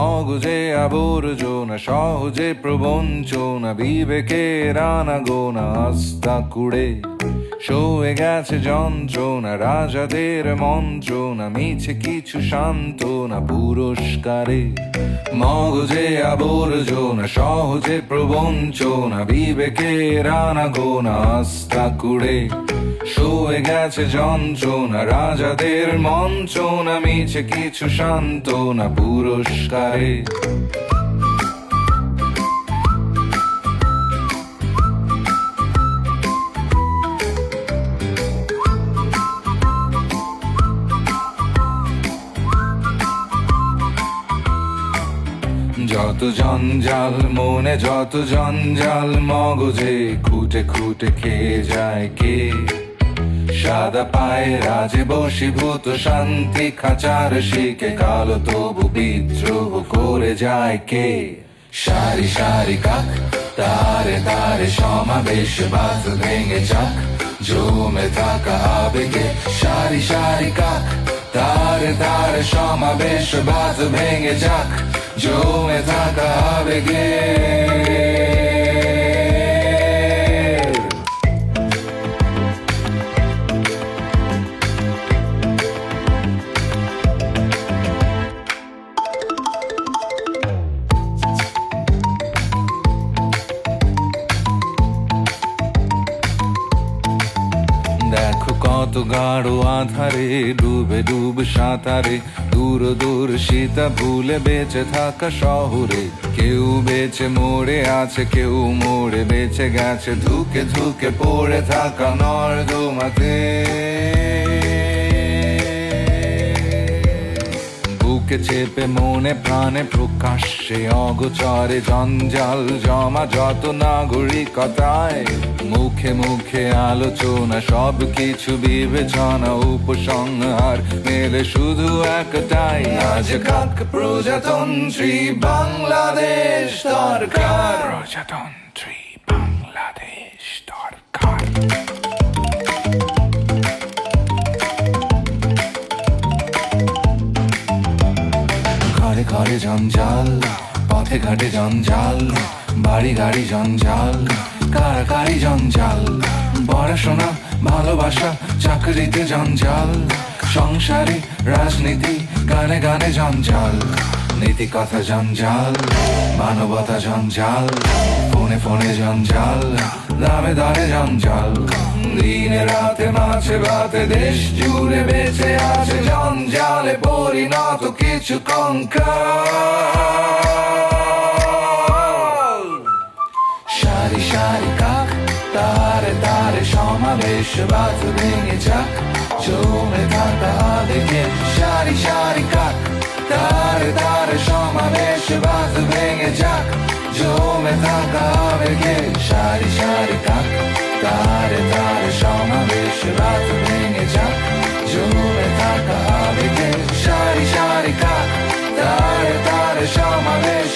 অগুজে আবর্জনা সহজে প্রবঞ্চনা বিবেকের আনাগোনা আস্থা কুড়ে সয়ে গেছে যন্ত্রণা রাজাদের মন্ত্রণা মিছে কিছু সান্ত্বনা পুরস্কারে মগজে আবর্জনা সহজে প্রবঞ্চনা বিবেকের আনাগোনা আস্থা কুড়ে সয়ে গেছে যন্ত্রণা রাজাদের মন্ত্রণা মিছে কিছু সান্ত্বনা পুরস্কারে যত জঞ্জাল মনে যত জঞ্জাল মগজে খুঁটে খুঁটে খেয়ে যায় কে সাদা পায়ে রাজে বশীভূত শান্তি খাঁচার শিখে কালো তবু বিদ্রোহ করে যায় কে সারি সারি কাক তারে তারে সমাবেশ বাজ ভেঙে যাক জমে থাকা আবেগে সারি সারি কাক তারে তারে সমাবেশ বাজ ভেঙে যাক জমে থাকা আবেগে দেখো কত গাঢ় আধারে ডুবে ডুবে সাঁতারে দূর দূর সীতা ভুলে বেঁচে থাকা শহরে কেউ বেঁচে মরে আছে কেউ মরে বেঁচে গেছে ধুকে ধুকে পড়ে থাকা নর্দমাতে বুকে চেপে মনে প্রাণে প্রকাশ্যে অগোচরে জঞ্জাল জমা যত নাগরিকতায় মুখে মুখে আলোচনা সব কিছু বিবেচনা উপসংহার মেলে শুধু একটাই আজ কাক প্রজাতন্ত্রী বাংলাদেশ সরকার প্রজাতন্ত্রী বাংলাদেশ সরকার ঘরে ঘরে জঞ্জাল পথে ঘাটে জঞ্জাল বাড়ি গাড়ি জঞ্জাল কারাকারি জঞ্জাল পড়াশোনা ভালোবাসা চাকরিতে জঞ্জাল সংসারে রাজনীতি গানে গানে জঞ্জাল নীতি কথা জঞ্জাল মানবতা জঞ্জাল ফোনে ফোনে জঞ্জাল দামে দামে জঞ্জাল দিনে রাতে মাছে ভাতে দেশ জুড়ে বেঁচে আছে জঞ্জালে পরিণত কিছু কঙ্কাল সারি সারি কাক তারে তারে সমাবেশ বাজ ভেঙে যাক জমে থাকা আবেগে সারি সারি কাক তারে তারে সমাবেশ বাজ ভেঙে যাক জমে থাকা আবেগে সারি সারি কাক তারে তারে সমাবেশ বাজ ভেঙে যাক জমে থাকা আবেগে সারি সারি কাক তারে তারে সমাবেশ